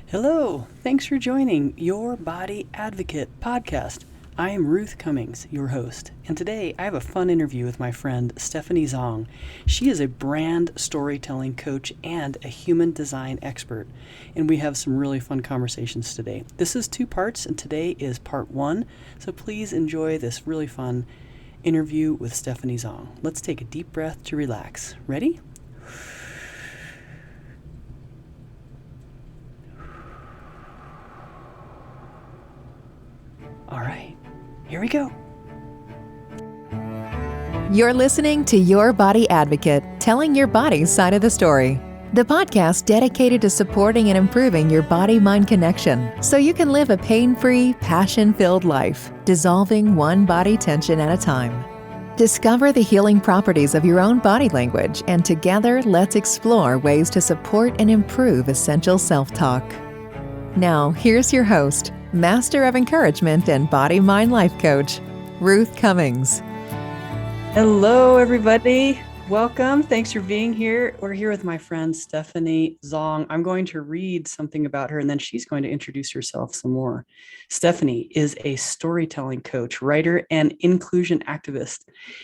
Hello, thanks for joining Your Body Advocate podcast. I am Ruth Cummings, your host, and today I have a fun interview with my friend Stephanie Zhong. She is a brand storytelling coach and a human design expert, and we have some really fun conversations today. This is 2 parts, and today is part 1, so please enjoy this really fun interview with Stephanie Zhong. Let's take a deep breath to relax. Ready? All right, here we go. You're listening to Your Body Advocate, telling your body's side of the story. The podcast dedicated to supporting and improving your body-mind connection so you can live a pain-free, passion-filled life, dissolving one body tension at a time. Discover the healing properties of your own body language, and together let's explore ways to support and improve essential self-talk. Now, here's your host, Master of Encouragement and Body Mind Life Coach, Ruth Cummings. Hello, everybody. Welcome. Thanks for being here. We're here with my friend Stephanie Zhong. I'm going to read something about her, and then she's going to introduce herself some more. Stephanie is a storytelling coach, writer, and inclusion activist.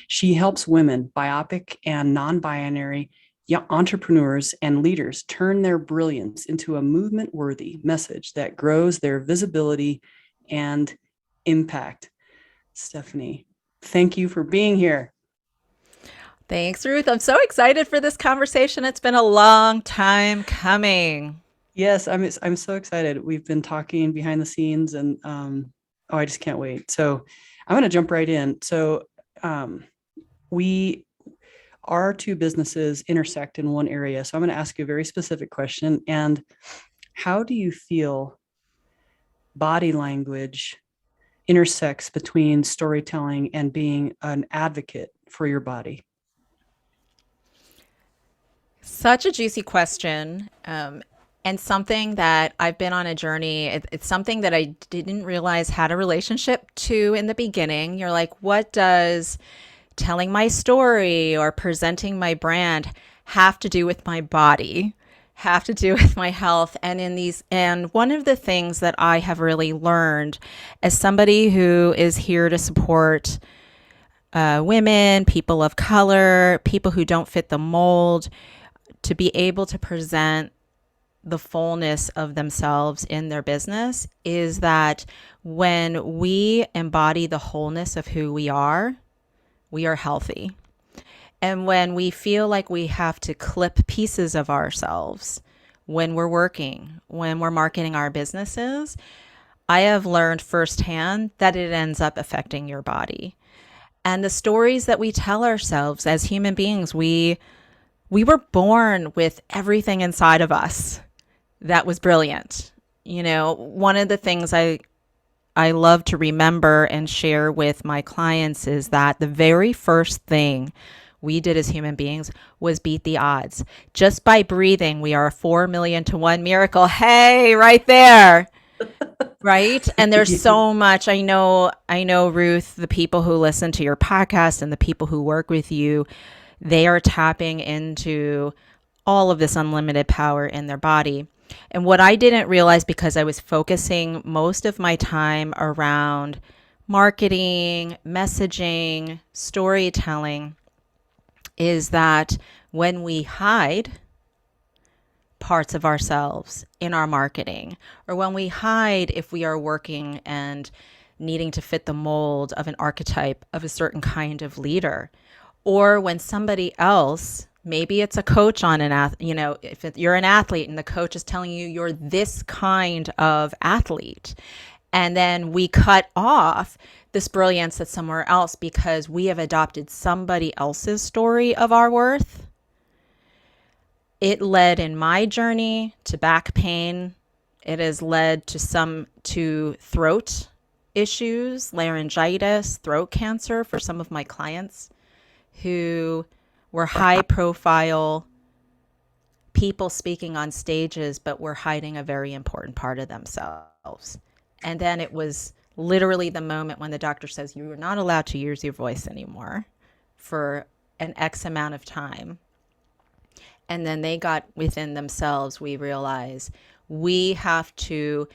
She helps women, biopic and non-binary entrepreneurs and leaders turn their brilliance into a movement-worthy message that grows their visibility and impact. Stephanie, thank you for being here. Thanks, Ruth. I'm so excited for this conversation. It's been a long time coming. Yes, I'm so excited. We've been talking behind the scenes, and I just can't wait. So I'm going to jump right in. So our 2 businesses intersect in one area. So I'm going to ask you a very specific question. And how do you feel body language intersects between storytelling and being an advocate for your body? Such a juicy question, and something that I've been on a journey. It's something that I didn't realize had a relationship to in the beginning. You're like, what does telling my story or presenting my brand have to do with my body, have to do with my health? And one of the things that I have really learned as somebody who is here to support women, people of color, people who don't fit the mold, to be able to present the fullness of themselves in their business, is that when we embody the wholeness of who we are healthy. And when we feel like we have to clip pieces of ourselves when we're working, when we're marketing our businesses, I have learned firsthand that it ends up affecting your body. And the stories that we tell ourselves as human beings, we were born with everything inside of us that was brilliant. You know, one of the things I love to remember and share with my clients is that the very first thing we did as human beings was beat the odds. Just by breathing, we are a 4 million to 1 miracle. Hey, right there. Right? And there's so much. I know, Ruth, the people who listen to your podcast and the people who work with you, they are tapping into all of this unlimited power in their body. And what I didn't realize, because I was focusing most of my time around marketing, messaging, storytelling, is that when we hide parts of ourselves in our marketing, or when we hide if we are working and needing to fit the mold of an archetype of a certain kind of leader, or when somebody else, maybe it's a coach on if you're an athlete and the coach is telling you you're this kind of athlete, and then we cut off this brilliance that's somewhere else because we have adopted somebody else's story of our worth. It led in my journey to back pain. It has led to throat issues, laryngitis, throat cancer for some of my clients who were high profile people speaking on stages, but were hiding a very important part of themselves. And then it was literally the moment when the doctor says, you are not allowed to use your voice anymore for an X amount of time. And then they got within themselves, we realize We have to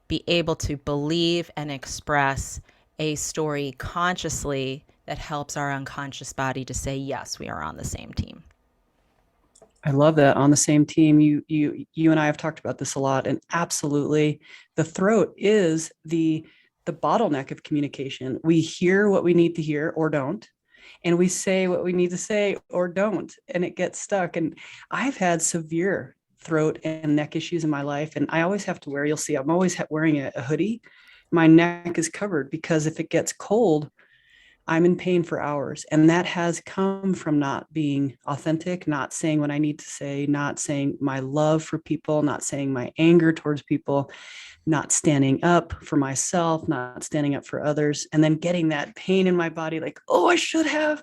be able to believe and express a story consciously that helps our unconscious body to say, yes, we are on the same team. I love that. On the same team. You and I have talked about this a lot, and absolutely, the throat is the bottleneck of communication. We hear what we need to hear or don't, and we say what we need to say or don't, and it gets stuck. And I've had severe throat and neck issues in my life, and I always have to wear. You'll see, I'm always wearing a hoodie. My neck is covered because if it gets cold, I'm in pain for hours. And that has come from not being authentic, not saying what I need to say, not saying my love for people, not saying my anger towards people, not standing up for myself, not standing up for others, and then getting that pain in my body like, oh, I should have.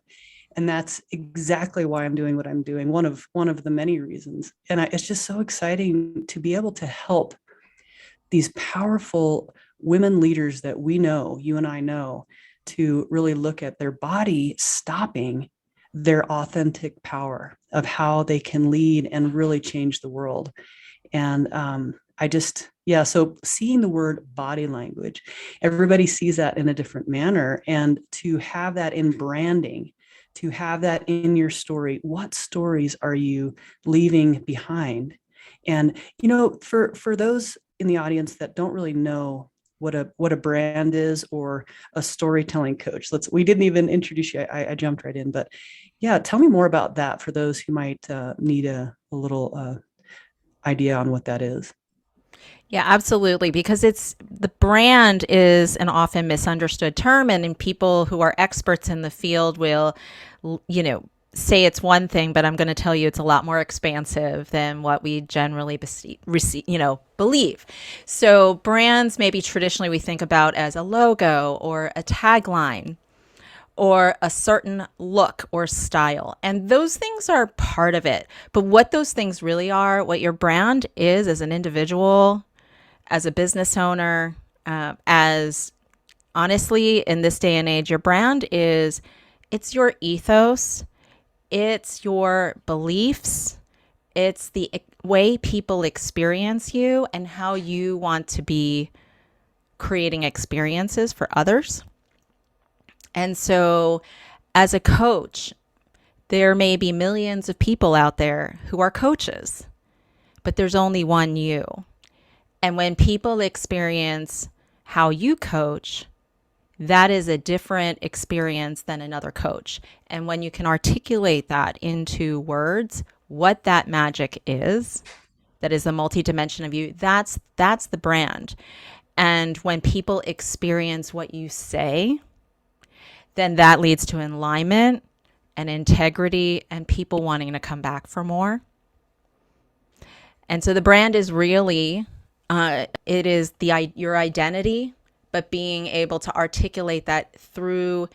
And that's exactly why I'm doing what I'm doing. One of the many reasons. And it's just so exciting to be able to help these powerful women leaders that we know, you and I know, to really look at their body stopping their authentic power of how they can lead and really change the world. And so seeing the word body language, everybody sees that in a different manner. And to have that in branding, to have that in your story, what stories are you leaving behind? And, for those in the audience that don't really know what a brand is or a storytelling coach, we didn't even introduce you. I jumped right in, but yeah, tell me more about that for those who might need a little idea on what that is. Yeah, absolutely. Because the brand is an often misunderstood term, and people who are experts in the field will, you know, say it's one thing, but I'm going to tell you it's a lot more expansive than what we generally believe. So brands, maybe traditionally we think about as a logo or a tagline or a certain look or style. And those things are part of it. But what those things really are, what your brand is as an individual, as a business owner, as honestly, in this day and age, your brand it's your ethos, it's your beliefs, it's the way people experience you and how you want to be creating experiences for others. And so, as a coach, there may be millions of people out there who are coaches, but there's only one you. And when people experience how you coach, that is a different experience than another coach. And when you can articulate that into words, what that magic is, that is the multi-dimension of you, that's the brand. And when people experience what you say, then that leads to alignment and integrity and people wanting to come back for more. And so the brand is really, it is your identity, but being able to articulate that through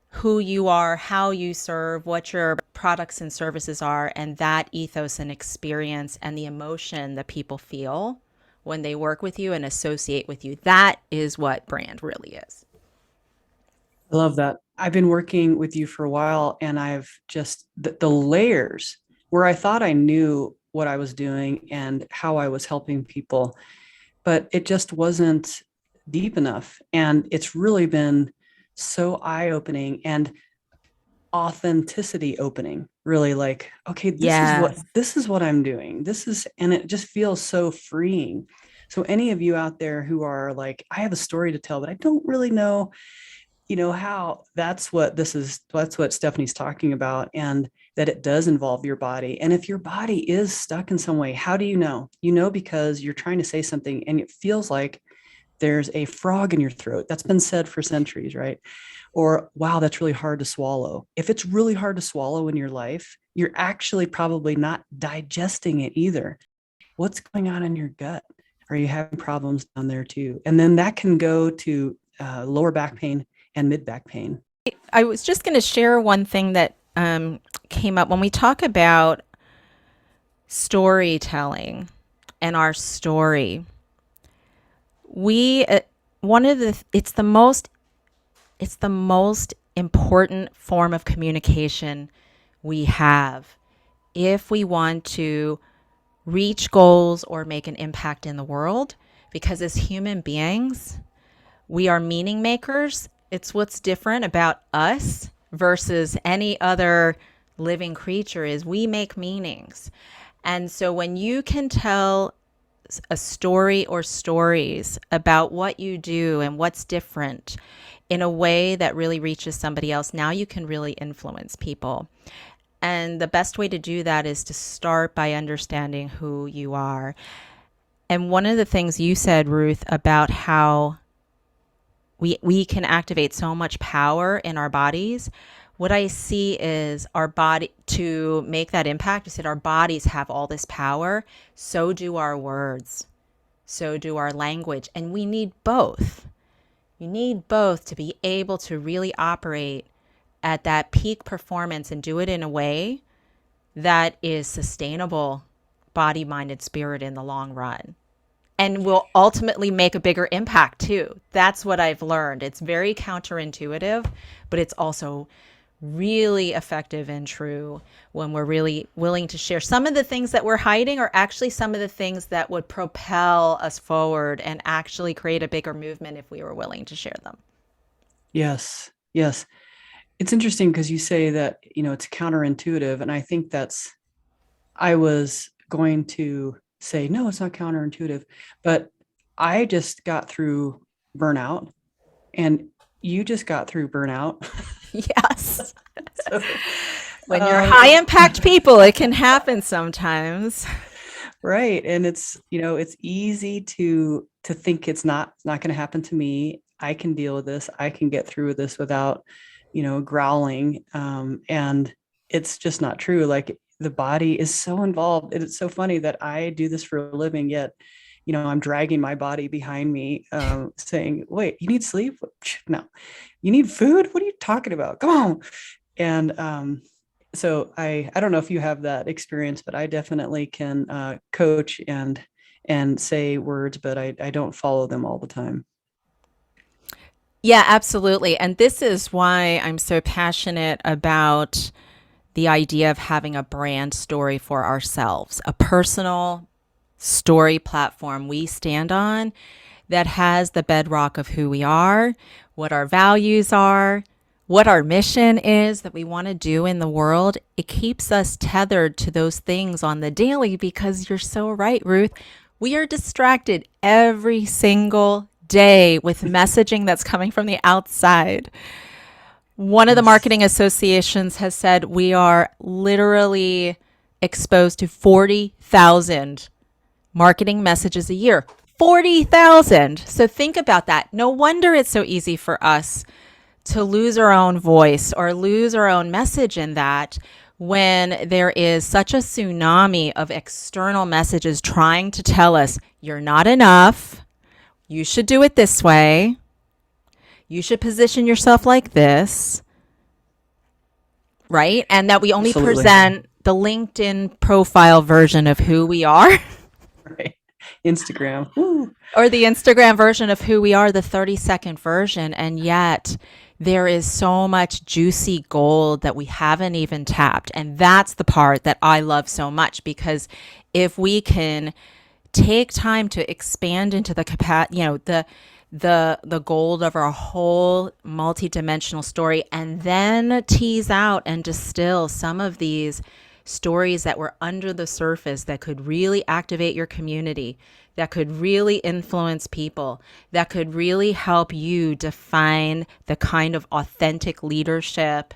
who you are, how you serve, what your products and services are, and that ethos and experience and the emotion that people feel when they work with you and associate with you. That is what brand really is. I love that. I've been working with you for a while, and I've just the layers where I thought I knew what I was doing and how I was helping people, but it just wasn't deep enough. And it's really been so eye-opening and authenticity opening, really like, okay, Yes. this is what I'm doing. And it just feels so freeing. So any of you out there who are like, I have a story to tell, but I don't really know how, that's what Stephanie's talking about, and that it does involve your body. And if your body is stuck in some way, how do you know? Because you're trying to say something and it feels like there's a frog in your throat. That's been said for centuries, right? Or, wow, that's really hard to swallow. If it's really hard to swallow in your life, you're actually probably not digesting it either. What's going on in your gut? Are you having problems down there too? And then that can go to lower back pain and mid back pain. I was just going to share one thing that came up when we talk about storytelling and our story. It's the most important form of communication we have if we want to reach goals or make an impact in the world, because as human beings, we are meaning makers. It's what's different about us versus any other living creature is we make meanings. And so when you can tell a story or stories about what you do and what's different in a way that really reaches somebody else, now you can really influence people. And the best way to do that is to start by understanding who you are. And one of the things you said, Ruth, about how we can activate so much power in our bodies. What I see is our body, to make that impact, you said our bodies have all this power. So do our words. So do our language. And we need both. You need both to be able to really operate at that peak performance and do it in a way that is sustainable, body, mind, and spirit in the long run. And will ultimately make a bigger impact too. That's what I've learned. It's very counterintuitive, but it's also really effective and true when we're really willing to share. Some of the things that we're hiding are actually some of the things that would propel us forward and actually create a bigger movement if we were willing to share them. Yes. Yes. It's interesting because you say that, it's counterintuitive. And I think I was going to say, no, it's not counterintuitive, but I just got through burnout and you just got through burnout. Yes. So, when you're high impact people, it can happen sometimes. Right. And it's easy to think it's not going to happen to me. I can deal with this. I can get through this without, growling. And it's just not true. Like, the body is so involved. It's so funny that I do this for a living, yet, I'm dragging my body behind me, saying, wait, you need sleep? No. You need food? What are you talking about? Come on. And so I don't know if you have that experience, but I definitely can coach and say words, but I don't follow them all the time. Yeah, absolutely. And this is why I'm so passionate about the idea of having a brand story for ourselves, a personal story platform we stand on that has the bedrock of who we are, what our values are, what our mission is that we want to do in the world. It keeps us tethered to those things on the daily, because you're so right, Ruth. We are distracted every single day with messaging that's coming from the outside. One of the marketing associations has said we are literally exposed to 40,000 marketing messages a year. 40,000. So think about that. No wonder it's so easy for us to lose our own voice or lose our own message in that, when there is such a tsunami of external messages trying to tell us you're not enough, you should do it this way, you should position yourself like this, right? And that we only Absolutely. present the LinkedIn profile version of who we are. Right. Instagram. Woo. Or the Instagram version of who we are, the 30-second version. And yet there is so much juicy gold that we haven't even tapped. And that's the part that I love so much, because if we can take time to expand into the the gold of our whole multidimensional story, and then tease out and distill some of these stories that were under the surface that could really activate your community, that could really influence people, that could really help you define the kind of authentic leadership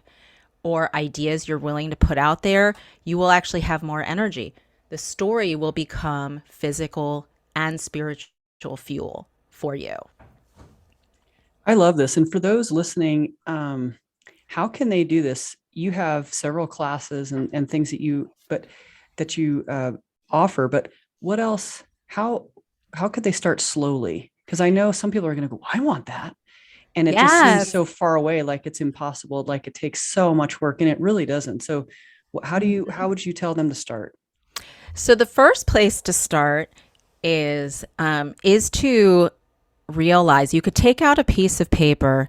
or ideas you're willing to put out there, you will actually have more energy. The story will become physical and spiritual fuel for you. I love this. And for those listening, how can they do this? You have several classes and things that you offer, but what else? How could they start slowly? Because I know some people are going to go, I want that. And it just seems so far away, like it's impossible, like it takes so much work, and it really doesn't. So how would you tell them to start? So the first place to start is to realize you could take out a piece of paper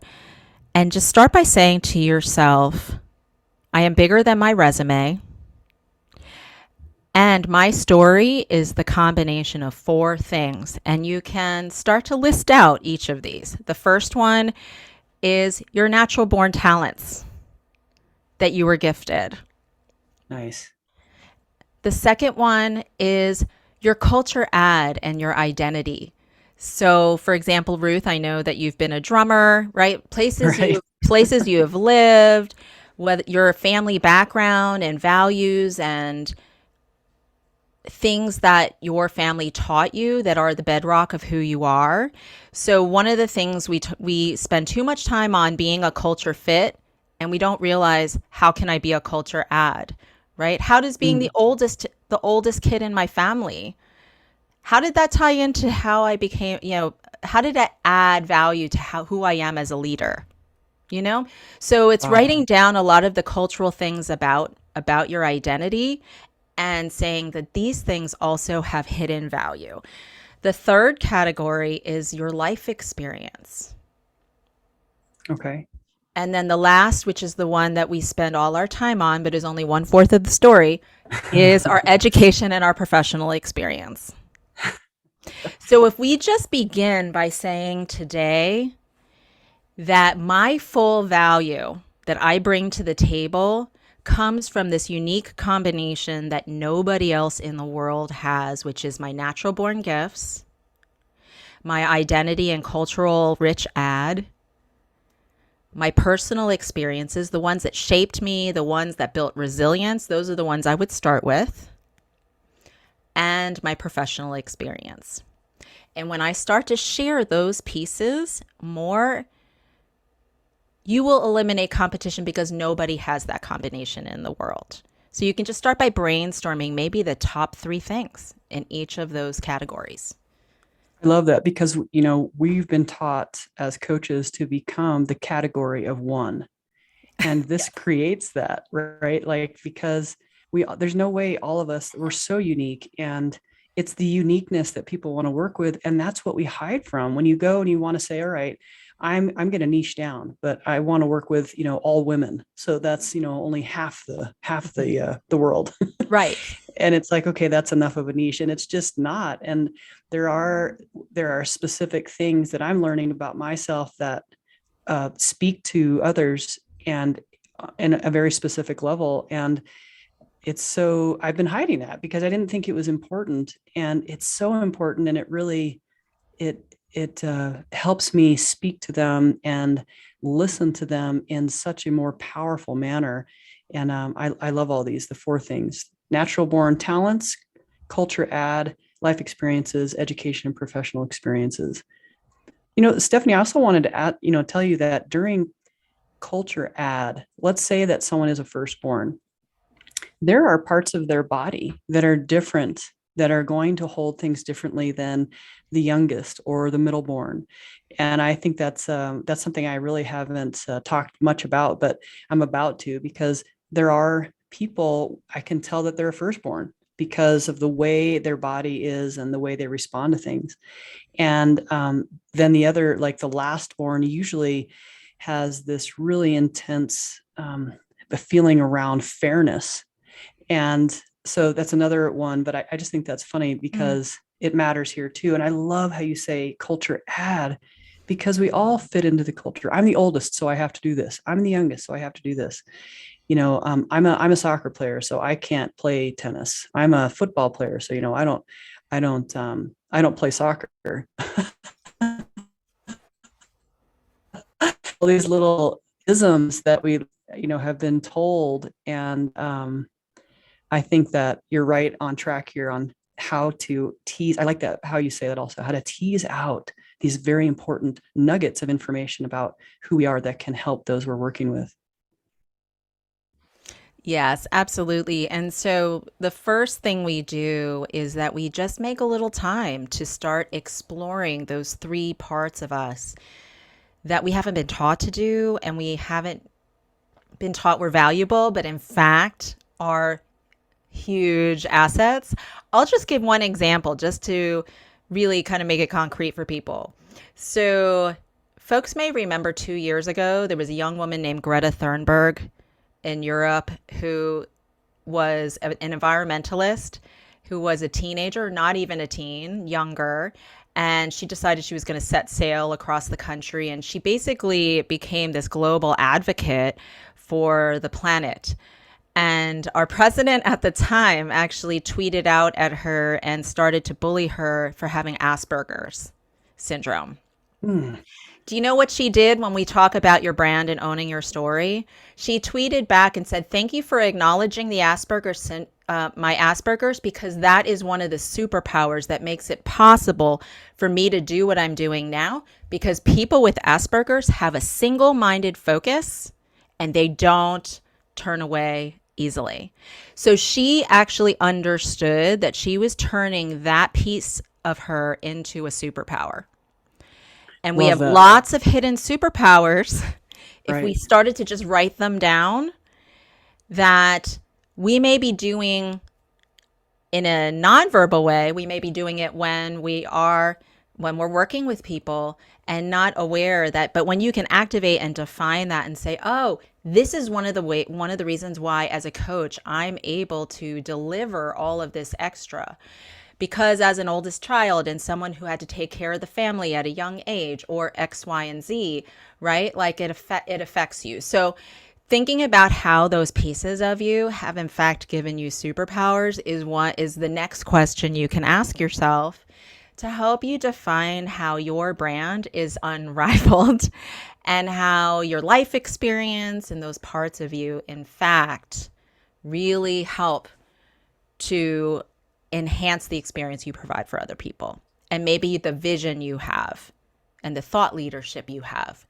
and just start by saying to yourself, I am bigger than my resume, And my story is the combination of four things, and you can start to list out each of these. The first one is your natural born talents that you were gifted. Nice. The second one is your culture ad and your identity. So, for example, Ruth, I know that you've been a drummer, right? Right. Places you have lived, whether your family background and values and things that your family taught you that are the bedrock of who you are. So one of the things we spend too much time on being a culture fit, and we don't realize, how can I be a culture ad, right? How does being Mm. the oldest kid in my family, how did that tie into how I became, how did that add value to who I am as a leader? So it's Wow. writing down a lot of the cultural things about your identity and saying that these things also have hidden value. The third category is your life experience. Okay. And then the last, which is the one that we spend all our time on, but is only 1/4 of the story, is our education and our professional experience. So if we just begin by saying today that my full value that I bring to the table comes from this unique combination that nobody else in the world has, which is my natural born gifts, my identity and cultural rich ad, my personal experiences, the ones that shaped me, the ones that built resilience, those are the ones I would start with, and my professional experience. And when I start to share those pieces more, you will eliminate competition because nobody has that combination in the world. So you can just start by brainstorming maybe the top 3 things in each of those categories. I love that because, we've been taught as coaches to become the category of one. And this Yes. creates that, right? Like, because there's no way all of us, we're so unique, and it's the uniqueness that people want to work with. And that's what we hide from when you go and you want to say, all right, I'm going to niche down, but I want to work with, all women. So that's, only half the world. Right. And it's like, okay, that's enough of a niche, and it's just not. And there are specific things that I'm learning about myself that speak to others, and in a very specific level. And I've been hiding that because I didn't think it was important, and it's so important. And it really, it helps me speak to them and listen to them in such a more powerful manner. And I love all the 4 things: natural born talents, culture ad, life experiences, education, and professional experiences. Stephanie, I also wanted to add, tell you that during culture ad, let's say that someone is a firstborn, there are parts of their body that are different, that are going to hold things differently than the youngest or the middleborn. And I think that's something I really haven't talked much about, but I'm about to, because there are people I can tell that they're a firstborn because of the way their body is and the way they respond to things. And then the other, like the lastborn, usually has this really intense the feeling around fairness. And so that's another one, but I just think that's funny because it matters here too. And I love how you say culture ad, because we all fit into the culture. I'm the oldest, so I have to do this. I'm the youngest, so I have to do this. I'm a soccer player, so I can't play tennis. I'm a football player, so I don't play soccer. All these little isms that we have been told. And I think that you're right on track here on how to tease. I like that, how you say that also, how to tease out these very important nuggets of information about who we are that can help those we're working with. Yes, absolutely. And so the first thing we do is that we just make a little time to start exploring those 3 parts of us that we haven't been taught to do, and we haven't been taught we're valuable, but in fact are huge assets. I'll just give one example just to really kind of make it concrete for people. So, folks may remember 2 years ago, there was a young woman named Greta Thunberg in Europe who was an environmentalist who was a teenager, not even a teen, younger. And she decided she was going to set sail across the country. And she basically became this global advocate for the planet. And our president at the time actually tweeted out at her and started to bully her for having Asperger's syndrome. Do you know what she did when we talk about your brand and owning your story? She tweeted back and said, "Thank you for acknowledging the my Asperger's, because that is one of the superpowers that makes it possible for me to do what I'm doing now, because people with Asperger's have a single-minded focus and they don't turn away easily." So she actually understood that she was turning that piece of her into a superpower. And we have lots of hidden superpowers if we started to just write them down, that we may be doing in a nonverbal way. We may be doing it when we're working with people and not aware that, but when you can activate and define that and say, oh, this is one of the reasons why as a coach, I'm able to deliver all of this extra. Because as an oldest child and someone who had to take care of the family at a young age, or X, Y, and Z, right? Like it affects you. So thinking about how those pieces of you have in fact given you superpowers is the next question you can ask yourself to help you define how your brand is unrivaled and how your life experience and those parts of you, in fact, really help to enhance the experience you provide for other people, and maybe the vision you have and the thought leadership you have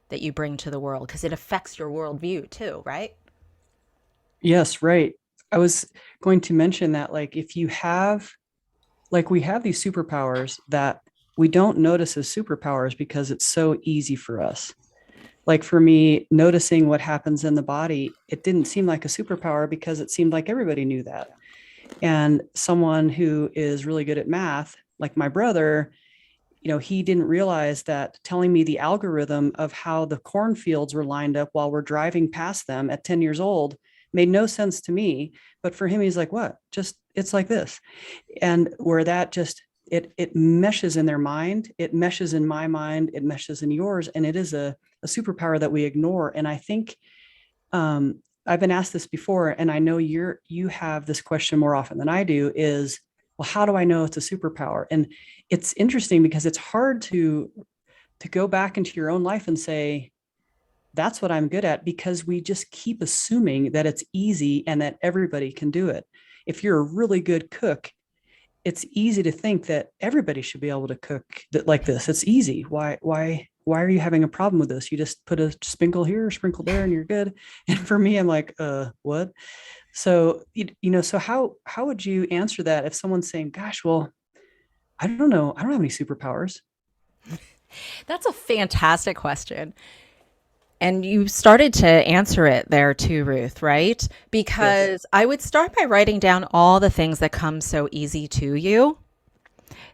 that you bring to the world, because it affects your worldview too, right? Yes, right. I was going to mention that, like, if you have, like, we have these superpowers that we don't notice as superpowers because it's so easy for us. Like for me, noticing what happens in the body, it didn't seem like a superpower because it seemed like everybody knew that. And someone who is really good at math, like my brother, he didn't realize that telling me the algorithm of how the cornfields were lined up while we're driving past them at 10 years old made no sense to me. But for him, he's like, what? Just, it's like this. And where that just, it meshes in their mind, it meshes in my mind, it meshes in yours. And it is a superpower that we ignore. And I think, I've been asked this before, and I know you have this question more often than I do, is, well, how do I know it's a superpower? And it's interesting because it's hard to go back into your own life and say, that's what I'm good at, because we just keep assuming that it's easy and that everybody can do it. If you're a really good cook, it's easy to think that everybody should be able to cook like this. It's easy. Why are you having a problem with this? You just put a sprinkle here, sprinkle there, and you're good. And for me, I'm like, what? So, so how would you answer that if someone's saying, gosh, well, I don't know. I don't have any superpowers. That's a fantastic question. And you started to answer it there too, Ruth, right? Because yes. I would start by writing down all the things that come so easy to you,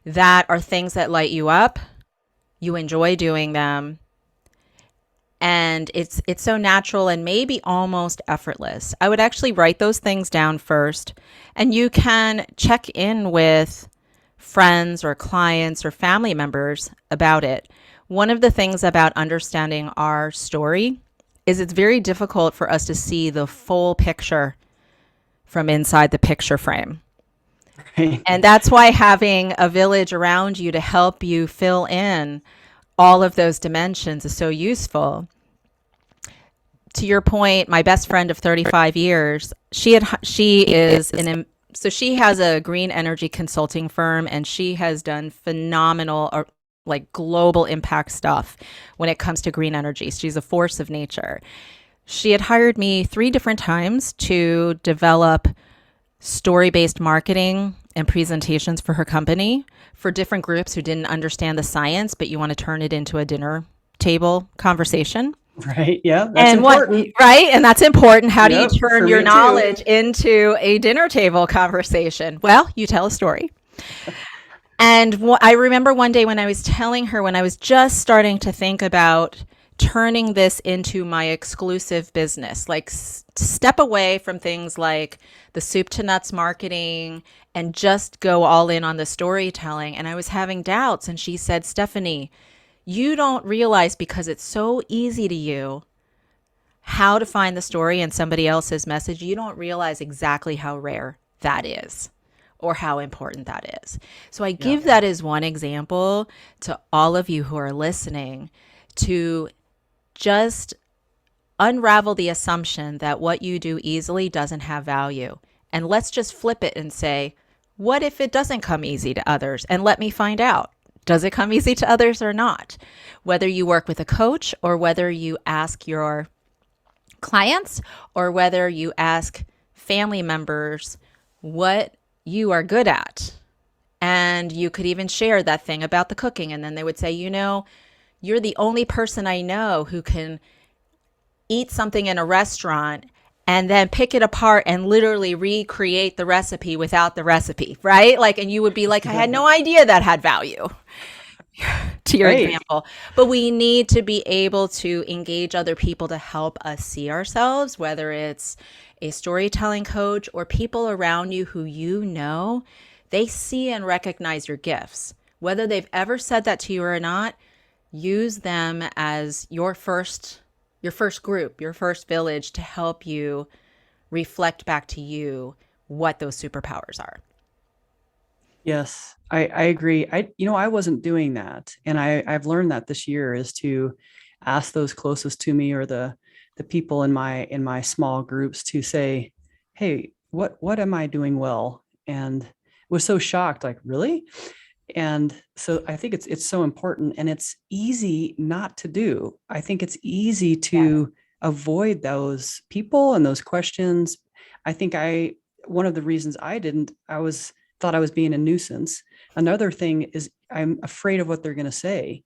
that are things that light you up. You enjoy doing them, and it's so natural and maybe almost effortless. I would actually write those things down first, and you can check in with friends or clients or family members about it. One of the things about understanding our story is it's very difficult for us to see the full picture from inside the picture frame. Right. And that's why having a village around you to help you fill in all of those dimensions is so useful. To your point, my best friend of 35 years, she has a green energy consulting firm, and she has done phenomenal like global impact stuff when it comes to green energy. She's a force of nature. She had hired me 3 different times to develop story-based marketing and presentations for her company for different groups who didn't understand the science, but you want to turn it into a dinner table conversation. Right. Yeah. That's important. Right. And that's important. How do you turn your knowledge into a dinner table conversation? Well, you tell a story. And I remember one day when I was telling her, when I was just starting to think about turning this into my exclusive business. Like step away from things like the soup to nuts marketing and just go all in on the storytelling. And I was having doubts. And she said, Stephanie, you don't realize because it's so easy to you how to find the story in somebody else's message. You don't realize exactly how rare that is or how important that is. So I give that as one example to all of you who are listening to just unravel the assumption that what you do easily doesn't have value. And let's just flip it and say, what if it doesn't come easy to others? And let me find out. Does it come easy to others or not? Whether you work with a coach or whether you ask your clients or whether you ask family members what you are good at. And you could even share that thing about the cooking. And then they would say, you're the only person I know who can eat something in a restaurant and then pick it apart and literally recreate the recipe without the recipe, right? Like, and you would be like, I had no idea that had value to your example. But we need to be able to engage other people to help us see ourselves, whether it's a storytelling coach or people around you who they see and recognize your gifts. Whether they've ever said that to you or not, use them as your first group, your first village to help you reflect back to you what those superpowers are. Yes, I agree. I wasn't doing that. And I've learned that this year is to ask those closest to me or the people in my small groups to say, hey, what am I doing well? And was so shocked, like, really? And so I think it's so important, and it's easy not to do. I think it's easy to avoid those people and those questions. I think one of the reasons I thought I was being a nuisance. Another thing is I'm afraid of what they're going to say.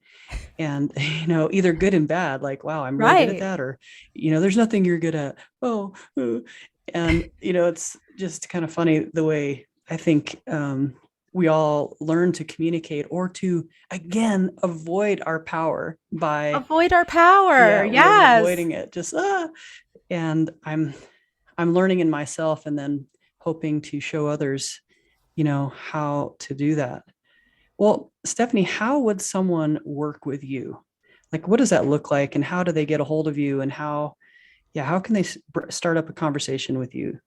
And, either good and bad, like, wow, I'm really good at that. Or, there's nothing you're good at. Oh, and, it's just kind of funny the way I think, we all learn to communicate or to, again, avoid our power by avoiding it. Just, and I'm learning in myself and then hoping to show others, how to do that. Well, Stephanie, how would someone work with you? Like, what does that look like? And how do they get a hold of you? And how can they start up a conversation with you?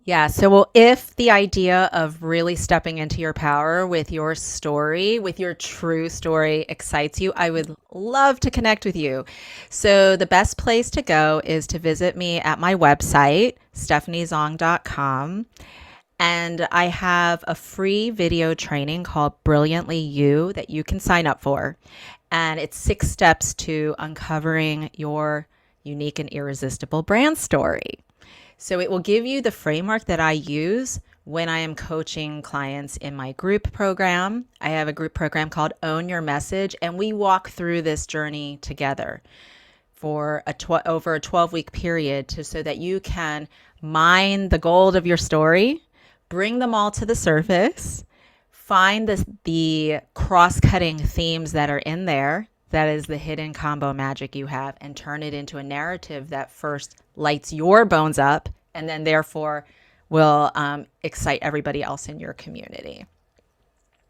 Yeah. So, if the idea of really stepping into your power with your story, with your true story excites you, I would love to connect with you. So, the best place to go is to visit me at my website, stephaniezong.com. And I have a free video training called Brilliantly You that you can sign up for. And it's 6 steps to uncovering your unique and irresistible brand story. So it will give you the framework that I use when I am coaching clients in my group program. I have a group program called Own Your Message, and we walk through this journey together for over a 12-week period so that you can mine the gold of your story, bring them all to the surface, find the cross-cutting themes that are in there. That is the hidden combo magic you have, and turn it into a narrative that first lights your bones up and then therefore will excite everybody else in your community.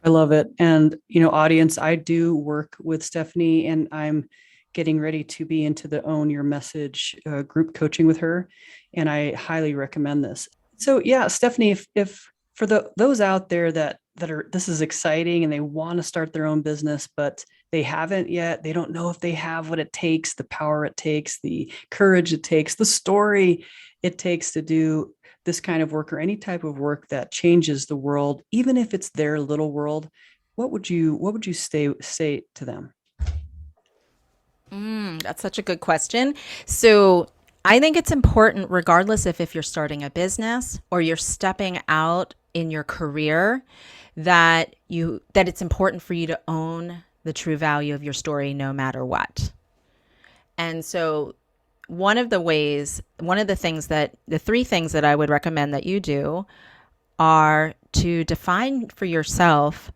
I love it. And, audience, I do work with Stephanie, and I'm getting ready to be into the Own Your Message group coaching with her. And I highly recommend this. So yeah, Stephanie, if for those out there that are, this is exciting and they want to start their own business, but they haven't yet, they don't know if they have what it takes, the power it takes, the courage it takes, the story it takes to do this kind of work or any type of work that changes the world, even if it's their little world, what would you say to them? That's such a good question. So I think it's important, regardless if you're starting a business or you're stepping out in your career, that it's important for you to own the true value of your story no matter what. And so the 3 things that I would recommend that you do are to define for yourself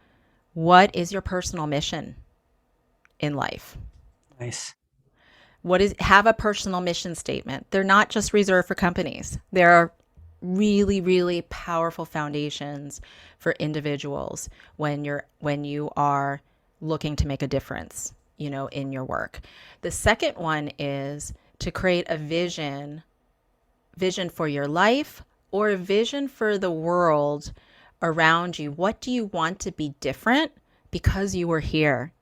what is your personal mission in life. Nice. Have a personal mission statement. They're not just reserved for companies. They're really, really powerful foundations for individuals when you are looking to make a difference, in your work. The second one is to create a vision for your life or a vision for the world around you. What do you want to be different because you were here?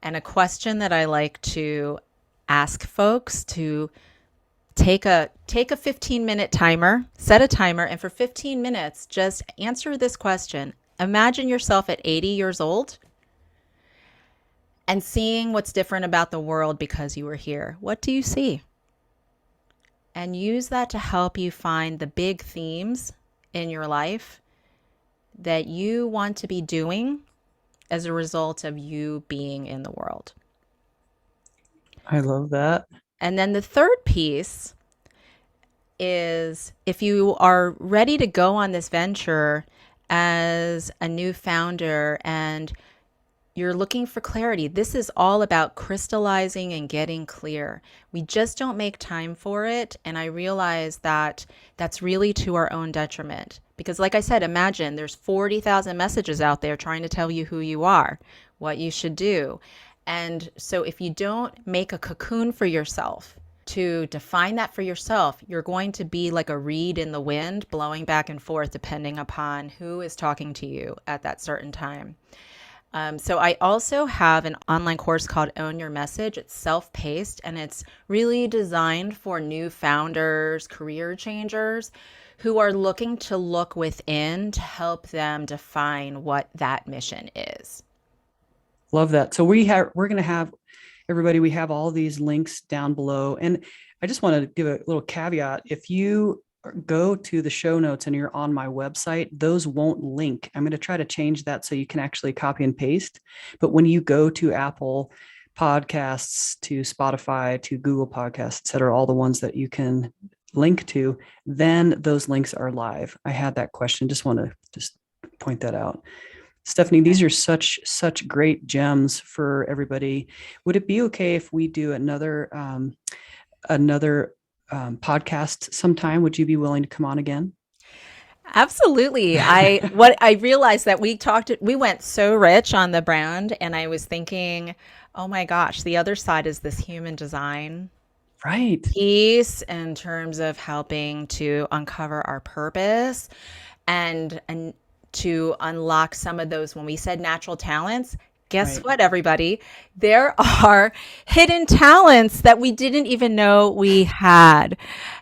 And a question that I like to ask folks to take a 15-minute timer, set a timer, and for 15 minutes, just answer this question. Imagine yourself at 80 years old and seeing what's different about the world because you were here. What do you see? And use that to help you find the big themes in your life that you want to be doing as a result of you being in the world. I love that. And then the third piece is, if you are ready to go on this venture as a new founder and you're looking for clarity, this is all about crystallizing and getting clear. We just don't make time for it. And I realize that that's really to our own detriment. Because like I said, imagine there's 40,000 messages out there trying to tell you who you are, what you should do. And so if you don't make a cocoon for yourself to define that for yourself, you're going to be like a reed in the wind blowing back and forth depending upon who is talking to you at that certain time. So I also have an online course called Own Your Message. It's self-paced and it's really designed for new founders, career changers who are looking to look within to help them define what that mission is. Love that. So we're going to have everybody, we have all these links down below. And I just want to give a little caveat. If you go to the show notes and you're on my website, those won't link. I'm going to try to change that so you can actually copy and paste. But when you go to Apple Podcasts, to Spotify, to Google Podcasts, et cetera, all the ones that you can link to, then those links are live. I had that question. Just want to just point that out. Stephanie, these are such great gems for everybody. Would it be okay if we do another podcast sometime? Would you be willing to come on again? Absolutely. I realized that we went so rich on the brand, and I was thinking, oh my gosh, the other side is this human design piece in terms of helping to uncover our purpose and to unlock some of those. When we said natural talents, guess what, everybody? There are hidden talents that we didn't even know we had.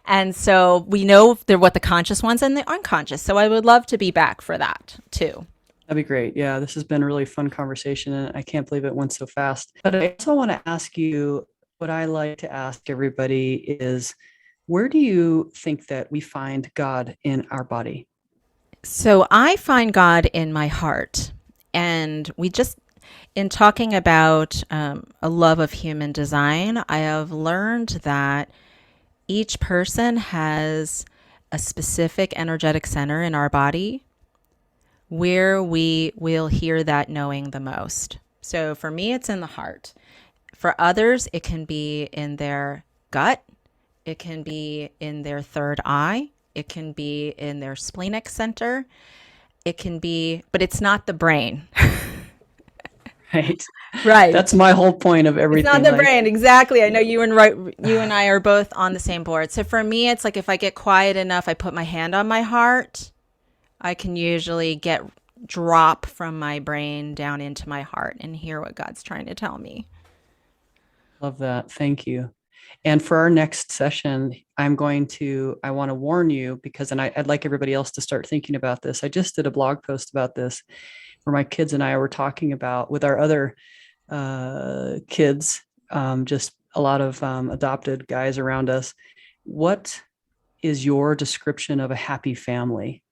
And so we know they're what the conscious ones and the unconscious. So I would love to be back for that too. That'd be great. Yeah, this has been a really fun conversation and I can't believe it went so fast. But I also want to ask you, what I like to ask everybody is, where do you think that we find God in our body? So I find God in my heart. And in talking about a love of human design, I have learned that each person has a specific energetic center in our body where we will hear that knowing the most. So for me, it's in the heart. For others, it can be in their gut. It can be in their third eye. It can be in their splenic center. It can be, but it's not the brain. Right. That's my whole point of everything. It's not the brain. Exactly. I know you and I are both on the same board. So for me, it's like if I get quiet enough, I put my hand on my heart, I can usually drop from my brain down into my heart and hear what God's trying to tell me. Love that. Thank you. And for our next session, I want to warn you because, and I'd like everybody else to start thinking about this. I just did a blog post about this where my kids and I were talking about with our other kids, just a lot of adopted guys around us. What is your description of a happy family?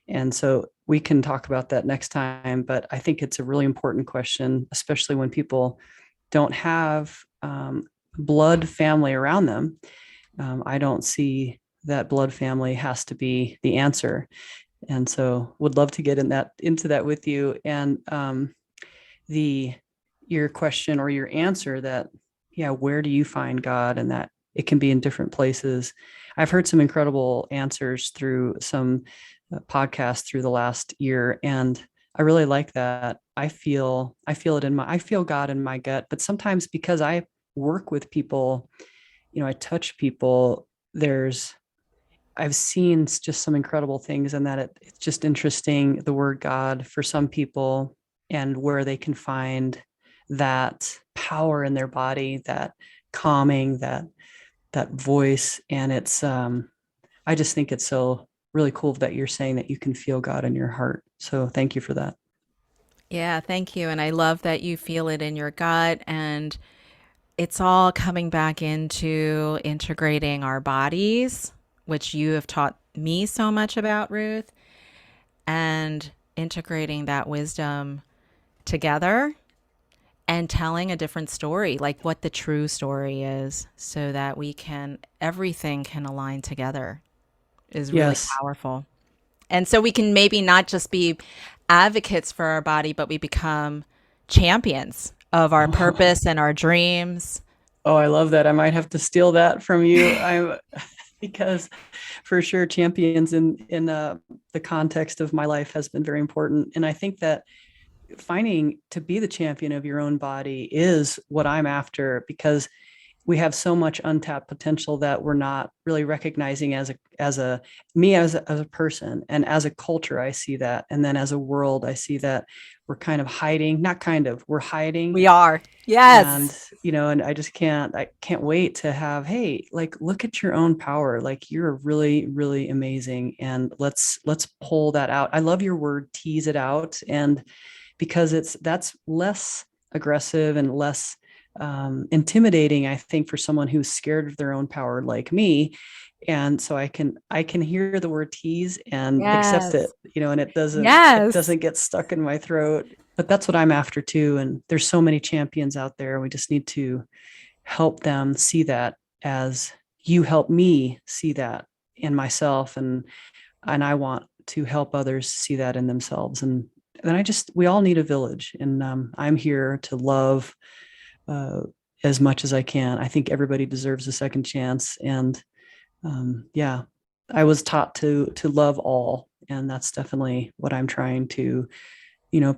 And so we can talk about that next time, but I think it's a really important question, especially when people don't have blood family around them. I don't see that blood family has to be the answer. And so would love to get into that with you. And your question or your answer that yeah, where do you find God? And that it can be in different places. I've heard some incredible answers through some podcasts through the last year, and I really like that. I feel it in my, I feel God in my gut, but sometimes because I work with people, I touch people, I've seen just some incredible things, and that it's just interesting, the word God for some people, and where they can find that power in their body, that calming, that voice. And I just think it's so really cool that you're saying that you can feel God in your heart. So thank you for that. Yeah, thank you. And I love that you feel it in your gut. And it's all coming back into integrating our bodies, which you have taught me so much about, Ruth, and integrating that wisdom together and telling a different story, like what the true story is, so that everything can align together is really Yes. powerful. And so we can maybe not just be advocates for our body, but we become champions of our purpose and our dreams. Oh, I love that. I might have to steal that from you. I'm because for sure champions in the context of my life has been very important. And I think that finding to be the champion of your own body is what I'm after, because we have so much untapped potential that we're not really recognizing as a person, and as a culture. I see that. And then as a world, I see that we're kind of hiding, not kind of, we're hiding. We are. And Yes. and I can't wait to have, hey, like, look at your own power, like you're really, really amazing, and let's pull that out. I love your word, tease it out. And because that's less aggressive and less intimidating, I think, for someone who's scared of their own power like me. And so I can hear the word tease and accept it, Yes. and it Yes. doesn't get stuck in my throat. But that's what I'm after too. And there's so many champions out there. We just need to help them see that, as you help me see that in myself. And I want to help others see that in themselves. And then we all need a village. And I'm here to love uh, as much as I can. I think everybody deserves a second chance. And yeah, I was taught to love all. And that's definitely what I'm trying to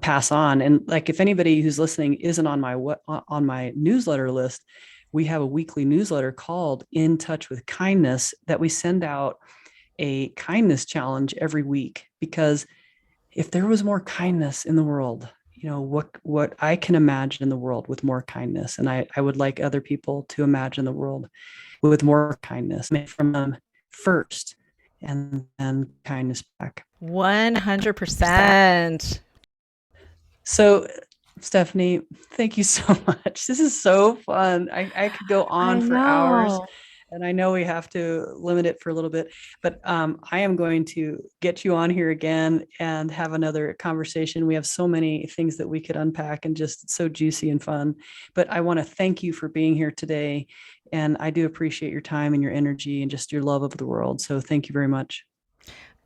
pass on. And like, if anybody who's listening isn't on my newsletter list, we have a weekly newsletter called In Touch with Kindness that we send out a kindness challenge every week. Because if there was more kindness in the world, what I can imagine the world with more kindness. And I would like other people to imagine the world with more kindness from them first, and then kindness back. 100%. So, Stephanie, thank you so much. This is so fun. I could go I on for hours, know. and I know we have to limit it for a little bit, but I am going to get you on here again and have another conversation. We have so many things that we could unpack, and just so juicy and fun. But I want to thank you for being here today. And I do appreciate your time and your energy and just your love of the world. So thank you very much.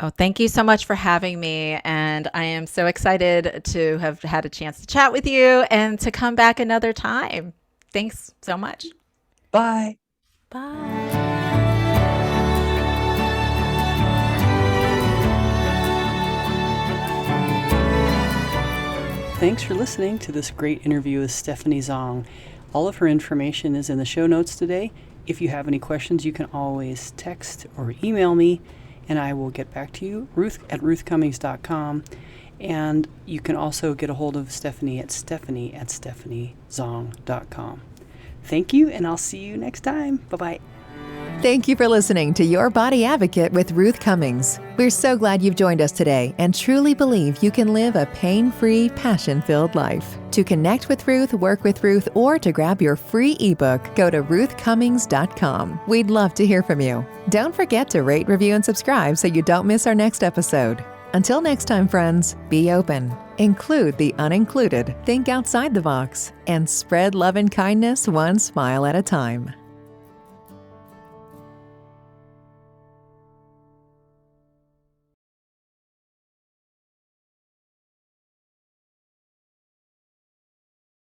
Oh, thank you so much for having me. And I am so excited to have had a chance to chat with you and to come back another time. Thanks so much. Bye. Bye. Thanks for listening to this great interview with Stephanie Zhong. All of her information is in the show notes today. If you have any questions, you can always text or email me, and I will get back to you, ruth@ruthcummings.com. And you can also get a hold of Stephanie at stephaniezong.com. Thank you, and I'll see you next time. Bye-bye. Thank you for listening to Your Body Advocate with Ruth Cummings. We're so glad you've joined us today and truly believe you can live a pain-free, passion-filled life. To connect with Ruth, work with Ruth, or to grab your free ebook, go to ruthcummings.com. We'd love to hear from you. Don't forget to rate, review, and subscribe so you don't miss our next episode. Until next time, friends, be open, include the unincluded, think outside the box, and spread love and kindness one smile at a time.